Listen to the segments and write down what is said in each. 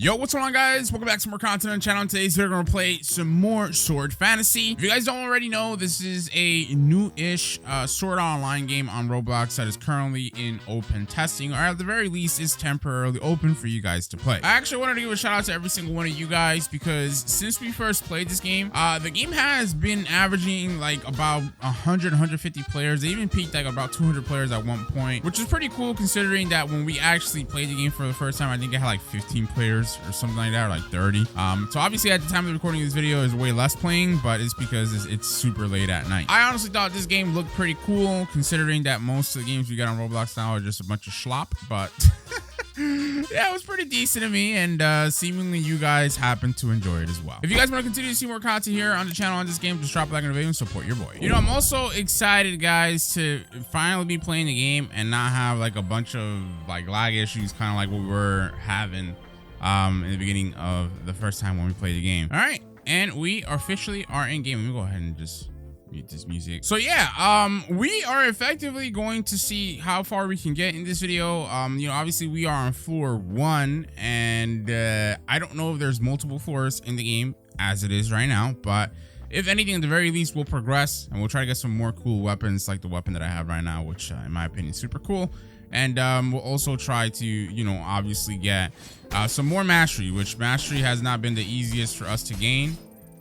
Yo, what's going on, guys? Welcome back to more content on the channel. Today we're going to play some more Sword Fantasy. If you guys don't already know, this is a new-ish Sword Online game on Roblox that is currently in open testing, or at the very least is temporarily open for you guys to play. I actually wanted to give a shout out to every single one of you guys because since we first played this game, the game has been averaging like about 150 players. They even peaked like about 200 players at one point, which is pretty cool considering that when we actually played the game for the first time, I think it had like 15 players or something like that, or like 30. So obviously at the time of the recording of this video is way less playing, but it's because it's super late at night. I honestly thought this game looked pretty cool considering that most of the games we got on Roblox now are just a bunch of schlop, but yeah, it was pretty decent to me, and seemingly you guys happen to enjoy it as well. If you guys want to continue to see more content here on the channel on this game, just drop a like on the video and support your boy. You know, I'm also excited, guys, to finally be playing the game and not have like a bunch of like lag issues, kind of like what we were having in the beginning of the first time when we played the game. All right, and we officially are in game. Let me go ahead and just mute this music. So yeah, we are effectively going to see how far we can get in this video. You know, obviously we are on floor 1, and I don't know if there's multiple floors in the game as it is right now, but if anything, at the very least, we'll progress and we'll try to get some more cool weapons like the weapon that I have right now, which in my opinion is super cool. And we'll also try to, you know, obviously get some more mastery, which mastery has not been the easiest for us to gain,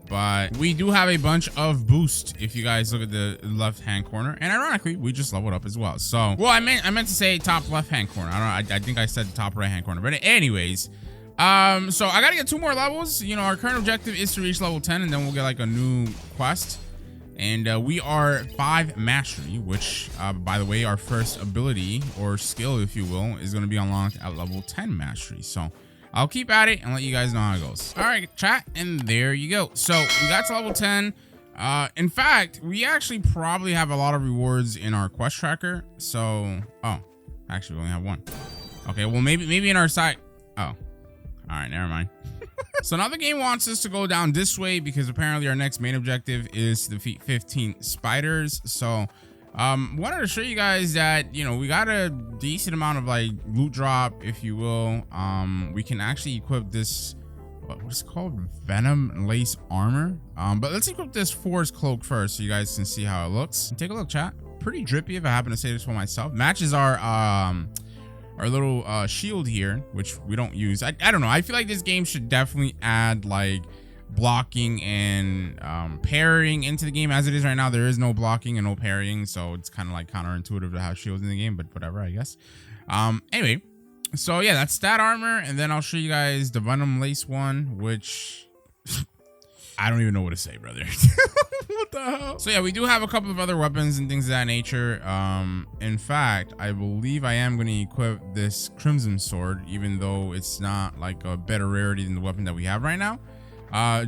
but we do have a bunch of boost if you guys look at the left hand corner, and ironically we just leveled up as well. So well, I meant to say top left hand corner. I think I said top right hand corner, but anyways, so I gotta get 2 more levels. You know, our current objective is to reach level 10, and then we'll get like a new quest. And we are 5 mastery, which by the way, our first ability or skill, if you will, is going to be unlocked at level 10 mastery. So I'll keep at it and let you guys know how it goes. All right, chat, and there you go. So we got to level 10. In fact, we actually probably have a lot of rewards in our quest tracker. So actually we only have 1. Okay, well maybe in our side. Oh, all right, never mind. So now the game wants us to go down this way because apparently our next main objective is to defeat 15 spiders. So wanted to show you guys that, you know, we got a decent amount of like loot drop, if you will. We can actually equip this, what's it called, venom lace armor. But let's equip this forest cloak first so you guys can see how it looks. Take a look, chat. Pretty drippy, if I happen to say this for myself. Matches our little shield here, which we don't use. I don't know, I feel like this game should definitely add like blocking and parrying into the game. As it is right now, there is no blocking and no parrying, so it's kind of like counterintuitive to have shields in the game, but whatever, I guess. Anyway, so yeah, that's stat armor, and then I'll show you guys the venom lace one, which I don't even know what to say, brother. What the hell? So yeah, we do have a couple of other weapons and things of that nature. In fact, I believe I am going to equip this crimson sword, even though it's not like a better rarity than the weapon that we have right now.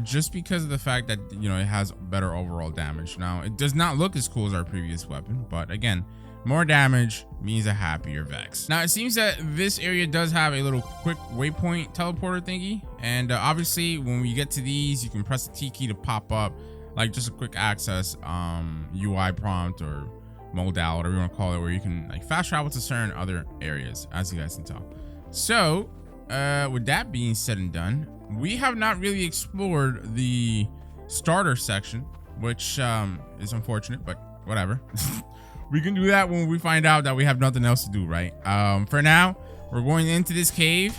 Just because of the fact that, you know, it has better overall damage. Now, it does not look as cool as our previous weapon, but again, more damage means a happier Vex. Now, it seems that this area does have a little quick waypoint teleporter thingy. And obviously, when we get to these, you can press the T key to pop up like just a quick access UI prompt or modal, whatever you want to call it, where you can like fast travel to certain other areas, as you guys can tell. So with that being said and done, we have not really explored the starter section, which is unfortunate, but whatever. We can do that when we find out that we have nothing else to do, right? For now, we're going into this cave,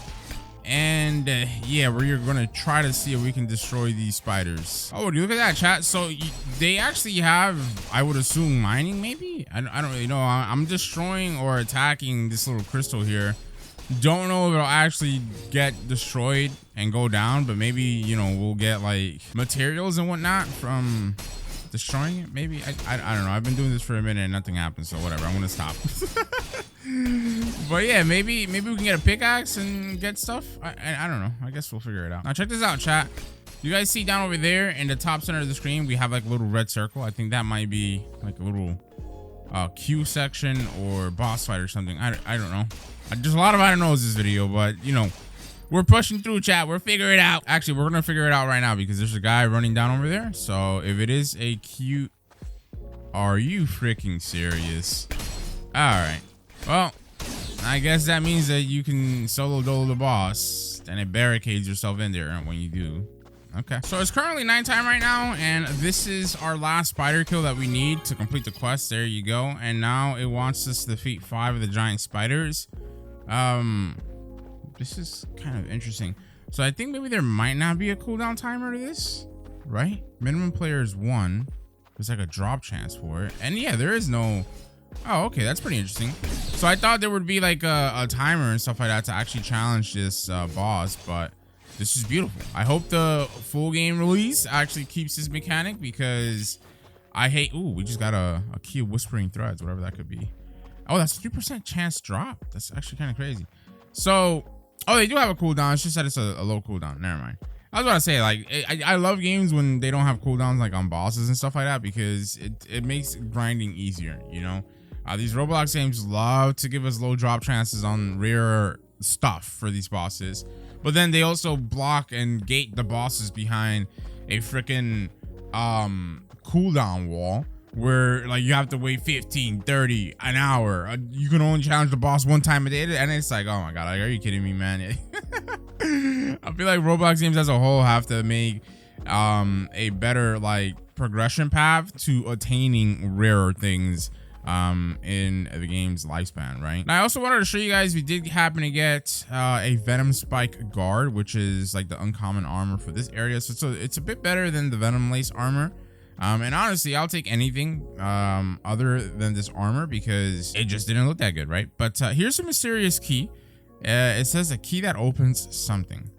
and yeah, we're gonna try to see if we can destroy these spiders. Oh, look at that, chat. So they actually have, I would assume, mining, maybe. I don't really know. I'm destroying or attacking this little crystal here. Don't know if it'll actually get destroyed and go down, but maybe, you know, we'll get like materials and whatnot from destroying it. Maybe. I don't know. I've been doing this for a minute and nothing happens, so whatever, I'm gonna stop. But yeah, maybe we can get a pickaxe and get stuff. I don't know. I guess we'll figure it out. Now check this out, chat. You guys see down over there in the top center of the screen, we have like a little red circle. I think that might be like a little Q section or boss fight or something. I don't know. There's a lot of I don't knows this video, but you know, we're pushing through, chat. We're figuring it out. Actually, we're gonna figure it out right now because there's a guy running down over there. So if it is a Q, are you freaking serious? All right. Well, I guess that means that you can solo dolo the boss. chest and it barricades yourself in there when you do. Okay, so it's currently nighttime right now, and this is our last spider kill that we need to complete the quest. There you go. And now it wants us to defeat 5 of the giant spiders. This is kind of interesting. So I think maybe there might not be a cooldown timer to this, right? Minimum player is 1. There's like a drop chance for it, and yeah, there is no. Oh, okay, that's pretty interesting. So I thought there would be like a timer and stuff like that to actually challenge this boss, but this is beautiful. I hope the full game release actually keeps this mechanic, because I hate. Ooh, we just got a key of whispering threads, whatever that could be. Oh, that's 3% chance drop. That's actually kind of crazy. So, oh, they do have a cooldown. It's just that it's a low cooldown. Never mind. I was about to say, like, I love games when they don't have cooldowns like on bosses and stuff like that, because it makes grinding easier, you know? These Roblox games love to give us low drop chances on rare stuff for these bosses, but then they also block and gate the bosses behind a freaking cooldown wall where like you have to wait 15, 30, an hour. You can only challenge the boss 1 time a day, and it's like, oh my god, like, are you kidding me, man? I feel like Roblox games as a whole have to make a better like progression path to attaining rarer things in the game's lifespan, right? Now, I also wanted to show you guys, we did happen to get a Venom Spike Guard, which is like the uncommon armor for this area. So it's a bit better than the Venom Lace armor. And honestly, I'll take anything other than this armor, because it just didn't look that good, right? But here's a mysterious key. It says a key that opens something,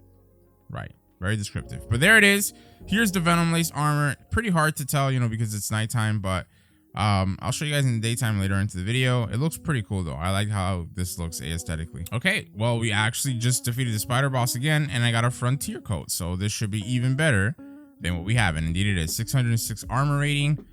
right? Very descriptive, but there it is. Here's the Venom Lace armor. Pretty hard to tell, you know, because it's nighttime, but I'll show you guys in the daytime later into the video. It looks pretty cool though. I like how this looks aesthetically. Okay, well, we actually just defeated the spider boss again, and I got a frontier coat, so this should be even better than what we have. And indeed it is. 606 armor rating,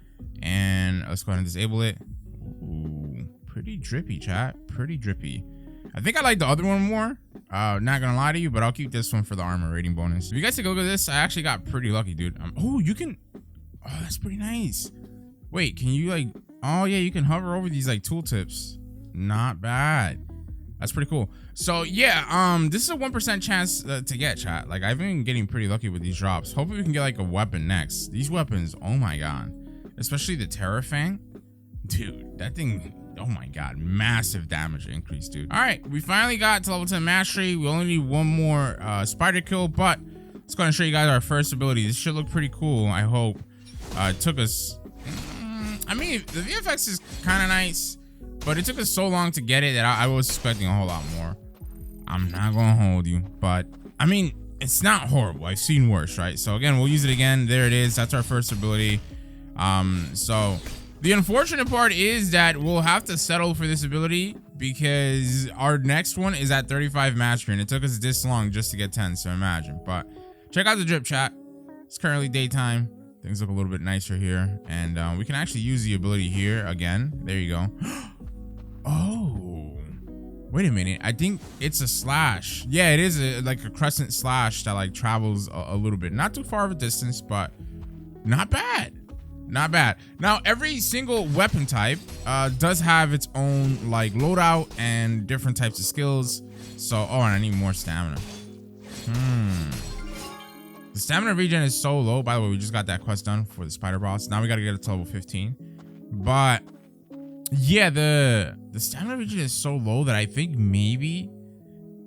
and let's go ahead and disable it. Ooh, pretty drippy, chat. Pretty drippy. I think I like the other one more. Not gonna lie to you, but I'll keep this one for the armor rating bonus. If you guys take a look at this, I actually got pretty lucky, dude. Oh, you can. Oh, that's pretty nice. Wait, can you like? Oh yeah, you can hover over these like tooltips. Not bad. That's pretty cool. So yeah, this is a 1% chance to get, chat. Like, I've been getting pretty lucky with these drops. Hopefully we can get like a weapon next. These weapons, oh my god, especially the Terror Fang, dude. That thing. Oh my god, massive damage increase, dude. All right, we finally got to level 10 mastery. We only need 1 more spider kill, but let's go ahead and show you guys our first ability. This should look pretty cool, I hope. It took us, I mean, the VFX is kind of nice, but it took us so long to get it that I was expecting a whole lot more. I'm not gonna hold you, but I mean, it's not horrible. I've seen worse, right? So again, we'll use it again. There it is. That's our first ability. So the unfortunate part is that we'll have to settle for this ability, because our next one is at 35 mastery, and it took us this long just to get 10, so imagine. But check out the drip, chat. It's currently daytime. Things look a little bit nicer here, and we can actually use the ability here again. There you go. Oh, wait a minute. I think it's a slash. Yeah, it is like a crescent slash that like travels a little bit. Not too far of a distance, but not bad. Not bad. Now, every single weapon type does have its own like loadout and different types of skills. So, oh, and I need more stamina. The stamina regen is so low. By the way, we just got that quest done for the spider boss. Now we got to get it to level 15. But yeah, the stamina regen is so low that I think maybe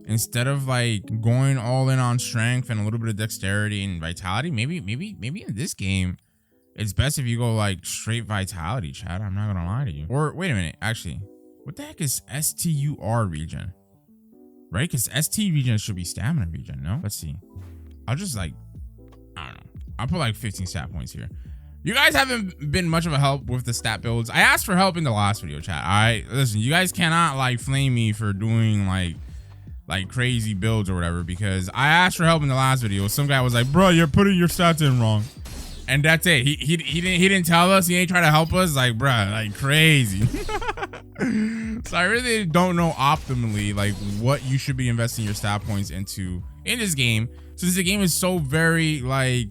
instead of like going all in on strength and a little bit of dexterity and vitality, maybe in this game, it's best if you go like straight vitality, chat. I'm not gonna lie to you. Or wait a minute, actually, what the heck is STUR regen? Right? Because ST regen should be stamina regen, no? Let's see. I'll just like, I don't know. I'll put like 15 stat points here. You guys haven't been much of a help with the stat builds. I asked for help in the last video, chat. All right, listen, you guys cannot like flame me for doing like crazy builds or whatever, because I asked for help in the last video. Some guy was like, bro, you're putting your stats in wrong. And that's it. He didn't tell us. He ain't trying to help us. Like, bruh, like crazy. So I really don't know optimally like what you should be investing your stat points into in this game, since the game is so very like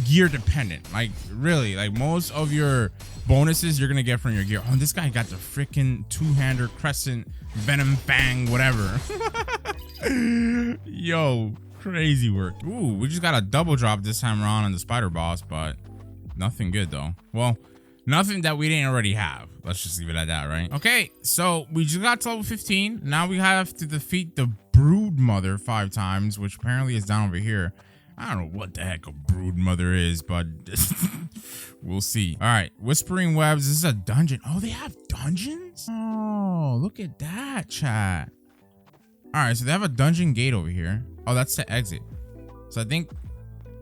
gear dependent. Like really, like most of your bonuses you're gonna get from your gear. Oh, this guy got the freaking two-hander crescent venom fang whatever. Yo, crazy work. Ooh, we just got a double drop this time around on the spider boss, but nothing good though. Well, nothing that we didn't already have. Let's just leave it at that, right? Okay, so we just got to level 15. Now we have to defeat the brood mother 5 times, which apparently is down over here. I don't know what the heck a brood mother is, but we'll see. All right, whispering webs. This is a dungeon. Oh, they have dungeons? Oh, look at that, chat. All right, so they have a dungeon gate over here. Oh, that's the exit. So I think,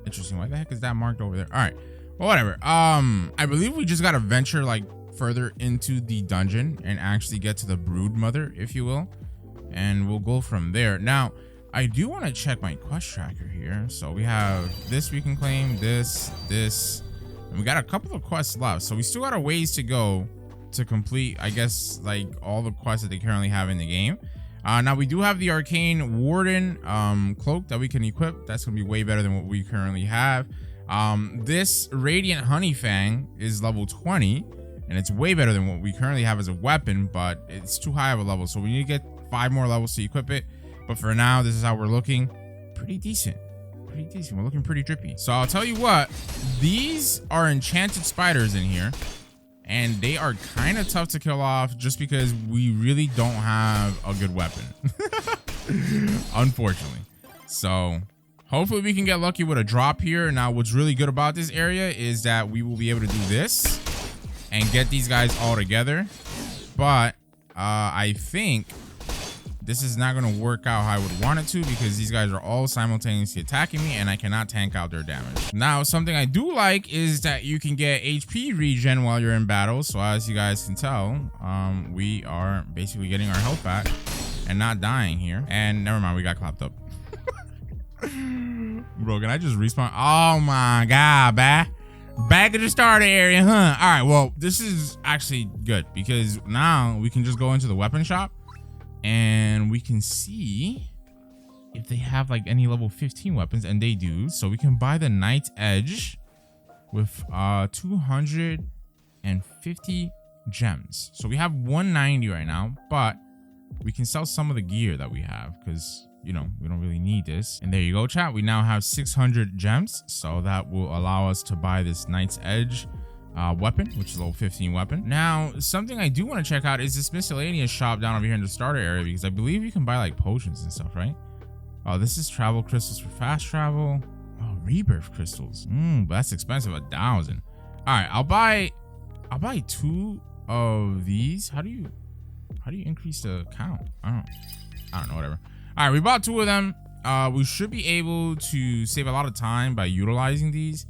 interesting. Why the heck is that marked over there? All right, well, whatever. I believe we just got to venture like further into the dungeon and actually get to the brood mother, if you will. And we'll go from there. Now, I do want to check my quest tracker here. So we have this we can claim, this, and we got a couple of quests left. So we still got a ways to go to complete, I guess, like all the quests that they currently have in the game. Now we do have the arcane warden cloak that we can equip. That's gonna be way better than what we currently have. This radiant honey fang is level 20, and it's way better than what we currently have as a weapon, but it's too high of a level, so we need to get 5 more levels to equip it. But for now, this is how we're looking. Pretty decent. We're looking pretty drippy. So I'll tell you what, these are enchanted spiders in here, and they are kind of tough to kill off just because we really don't have a good weapon. Unfortunately. So hopefully we can get lucky with a drop here. Now, what's really good about this area is that we will be able to do this and get these guys all together. But I think this is not going to work out how I would want it to, because these guys are all simultaneously attacking me and I cannot tank out their damage. Now, something I do like is that you can get HP regen while you're in battle. So as you guys can tell, we are basically getting our health back and not dying here. And never mind, we got clapped up. Bro, can I just respawn? Oh my God, back at the starter area, huh? All right, well, this is actually good because now we can just go into the weapon shop and we can see if they have like any level 15 weapons, and they do. So we can buy the Knight's Edge with 250 gems. So we have 190 right now, but we can sell some of the gear that we have because, you know, we don't really need this. And there you go, chat. We now have 600 gems, so that will allow us to buy this Knight's Edge weapon, which is a level 15 weapon. Now, something I do want to check out is this miscellaneous shop down over here in the starter area, because I believe you can buy like potions and stuff, right? Oh, this is travel crystals for fast travel. Oh, rebirth crystals. But that's expensive, 1,000. All right, I'll buy 2 of these. How do you increase the count? I don't know, whatever. All right, we bought 2 of them. We should be able to save a lot of time by utilizing these.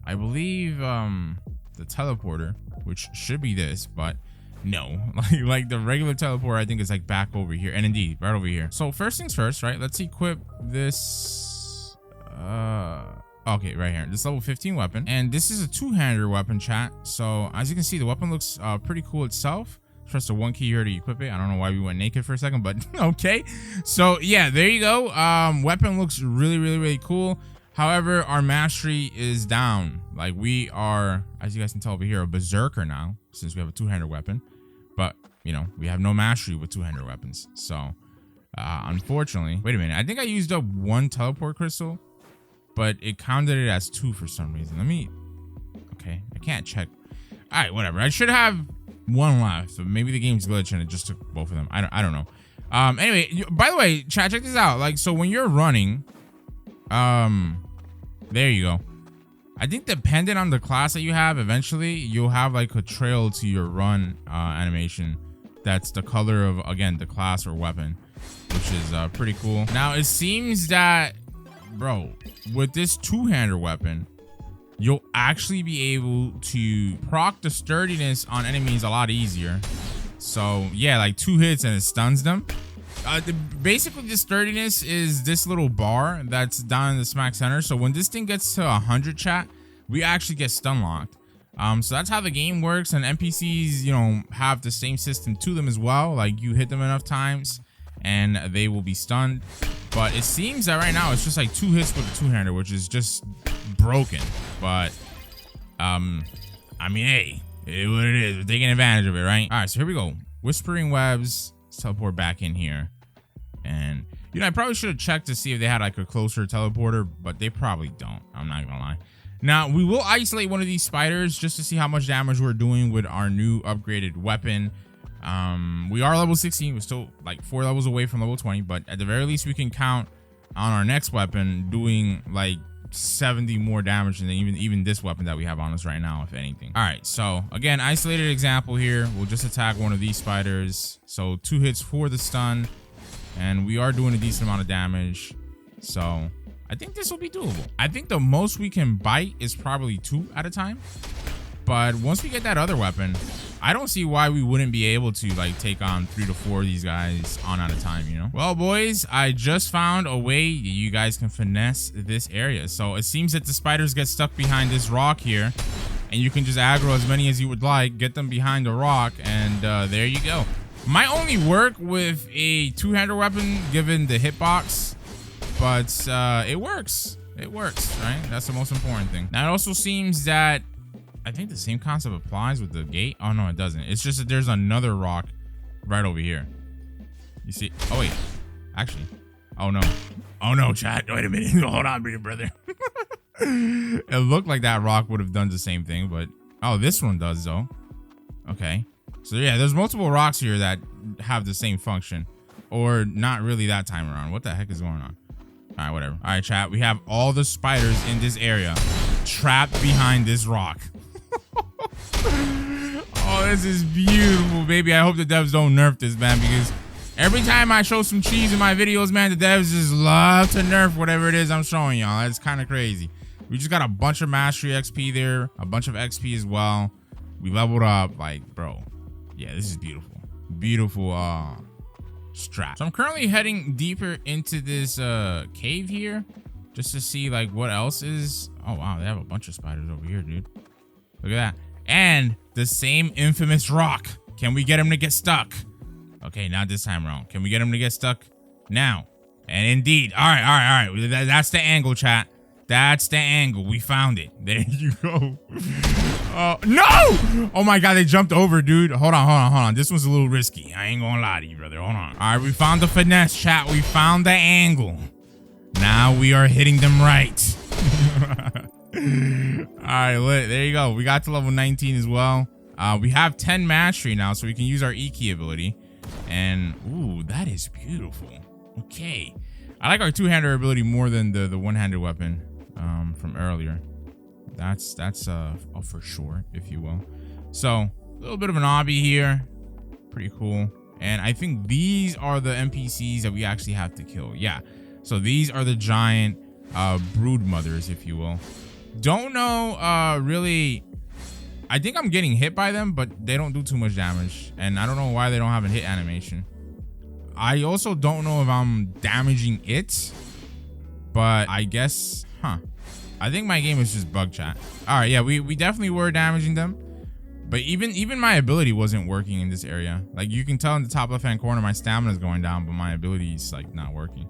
I believe the teleporter, which should be this, but no, like the regular teleporter, I think is like back over here, and indeed right over here. So first things first, right? Let's equip this. Okay, right here, this level 15 weapon, and this is a 2-hander weapon, chat. So as you can see, the weapon looks pretty cool itself. Press the 1 key here to equip it. I don't know why we went naked for a second, but okay. So yeah, there you go. Weapon looks really cool. However, our mastery is down. Like, we are, as you guys can tell over here, a berserker now, since we have a 2-hander weapon. But, you know, we have no mastery with 2-hander weapons. So, unfortunately, wait a minute. I think I used up 1 teleport crystal, but it counted it as 2 for some reason. Okay, I can't check. All right, whatever. I should have 1 left. So maybe the game's glitched and it just took both of them. I don't know. Anyway, by the way, chat, check this out. Like, so when you're running, there you go. I think dependent on the class that you have, eventually you'll have like a trail to your run animation that's the color of, again, the class or weapon, which is pretty cool. Now it seems that, bro, with this 2-hander weapon, you'll actually be able to proc the sturdiness on enemies a lot easier. So yeah, like 2 hits and it stuns them. Basically, the sturdiness is this little bar that's down in the smack center. So when this thing gets to 100, chat, we actually get stun locked. So that's how the game works. And NPCs, you know, have the same system to them as well. Like, you hit them enough times and they will be stunned. But it seems that right now it's just like 2 hits with a 2-hander, which is just broken. But I mean, hey, it is what it is. We're taking advantage of it, right? All right, so here we go. Whispering webs. Let's teleport back in here. And You know, I probably should have checked to see if they had like a closer teleporter, but they probably don't. I'm not gonna lie. Now, we will isolate one of these spiders just to see how much damage we're doing with our new upgraded weapon. We are level 16. We're still like 4 levels away from level 20, but at the very least, we can count on our next weapon doing like 70 more damage than even this weapon that we have on us right now, if anything. All right, so again, isolated example here. We'll just attack one of these spiders. So 2 hits for the stun, and we are doing a decent amount of damage. So I think this will be doable. I think the most we can bite is probably 2 at a time. But once we get that other weapon, I don't see why we wouldn't be able to like take on 3 to 4 of these guys on at a time, you know? Well, boys, I just found a way you guys can finesse this area. So it seems that the spiders get stuck behind this rock here, and you can just aggro as many as you would like, get them behind the rock, and there you go. Might only work with a 2-hander weapon given the hitbox, but it works. It works, right? That's the most important thing. Now, it also seems that I think the same concept applies with the gate. Oh, no, it doesn't. It's just that there's another rock right over here. You see? Oh, wait. Actually. Oh, no. Oh, no, chat. Wait a minute. Hold on, brother. It looked like that rock would have done the same thing, but... Oh, this one does, though. Okay. So, yeah, there's multiple rocks here that have the same function. Or not really that time around. What the heck is going on? All right, whatever. All right, chat. We have all the spiders in this area trapped behind this rock. Oh, this is beautiful, baby. I hope the devs don't nerf this, man, because every time I show some cheese in my videos, man, the devs just love to nerf whatever it is I'm showing y'all. It's kind of crazy. We just got a bunch of mastery XP there, a bunch of XP as well. We leveled up, like, bro. Yeah, this is beautiful. Beautiful strat. So I'm currently heading deeper into this cave here just to see like what else is. Oh, wow, they have a bunch of spiders over here, dude. Look at that. And the same infamous rock. Can we get him to get stuck? Okay, not this time around. Can we get him to get stuck? Now. And indeed. All right. That's the angle, chat. That's the angle. We found it. There you go. No! Oh my God, they jumped over, dude. Hold on. This one's a little risky. I ain't gonna lie to you, brother. Hold on. All right, we found the finesse, chat. We found the angle. Now we are hitting them right. All right, there you go. We got to level 19 as well. We have 10 mastery now, so we can use our E-key ability. And, ooh, that is beautiful. Okay. I like our 2-hander ability more than the one-handed weapon from earlier. That's for sure, if you will. So, a little bit of an obby here. Pretty cool. And I think these are the NPCs that we actually have to kill. Yeah. So, these are the giant brood mothers, if you will. Don't know really. I think I'm getting hit by them, but they don't do too much damage, and I don't know why they don't have a hit animation. I also don't know if I'm damaging it, but I guess I think my game is just bug, chat. All right, yeah, we definitely were damaging them, but even my ability wasn't working in this area. Like, you can tell in the top left hand corner my stamina is going down, but my ability is like not working.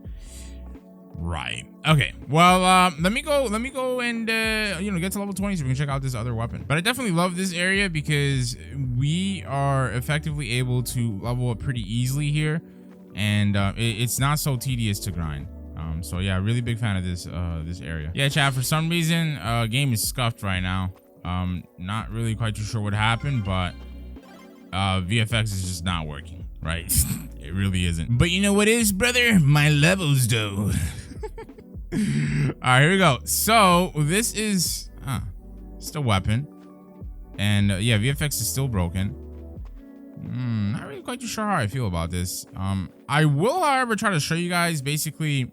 Right. Okay. Well, let me go and get to level 20 so we can check out this other weapon. But I definitely love this area because we are effectively able to level up pretty easily here, and it's not so tedious to grind. So yeah, really big fan of this area. Yeah, chat. For some reason, game is scuffed right now. Not really quite too sure what happened, but VFX is just not working. Right. It really isn't. But you know what is, brother? My levels, though. All right, here we go. So this is just a weapon, and yeah, VFX is still broken. Not really quite too sure how I feel about this. I will, however, try to show you guys basically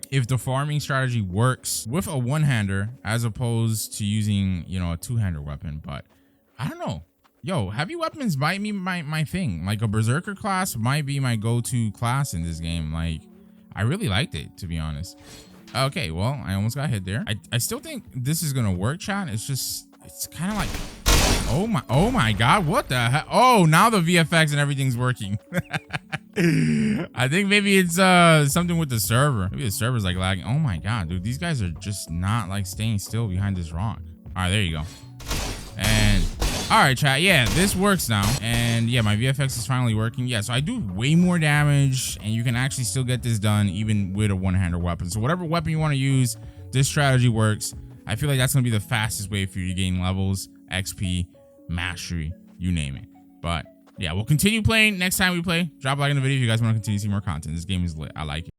if the farming strategy works with a one-hander as opposed to using, a 2-hander weapon. But I don't know. Yo, heavy weapons might be my thing. Like, a berserker class might be my go-to class in this game. Like, I really liked it, to be honest. Okay, well, I almost got hit there. I still think this is gonna work, chat. It's kind of like, oh my God, what the heck? Oh, now the VFX and everything's working. I think maybe it's something with the server. Maybe the server's like lagging. Oh my God, dude, these guys are just not like staying still behind this rock. All right, there you go. And All right, chat. Yeah, this works now. And yeah, my VFX is finally working. Yeah, so I do way more damage, and you can actually still get this done even with a one-hander weapon. So whatever weapon you want to use, this strategy works. I feel like that's going to be the fastest way for you to gain levels, XP, mastery, you name it. But yeah, we'll continue playing next time we play. Drop a like in the video if you guys want to continue to see more content. This game is lit. I like it.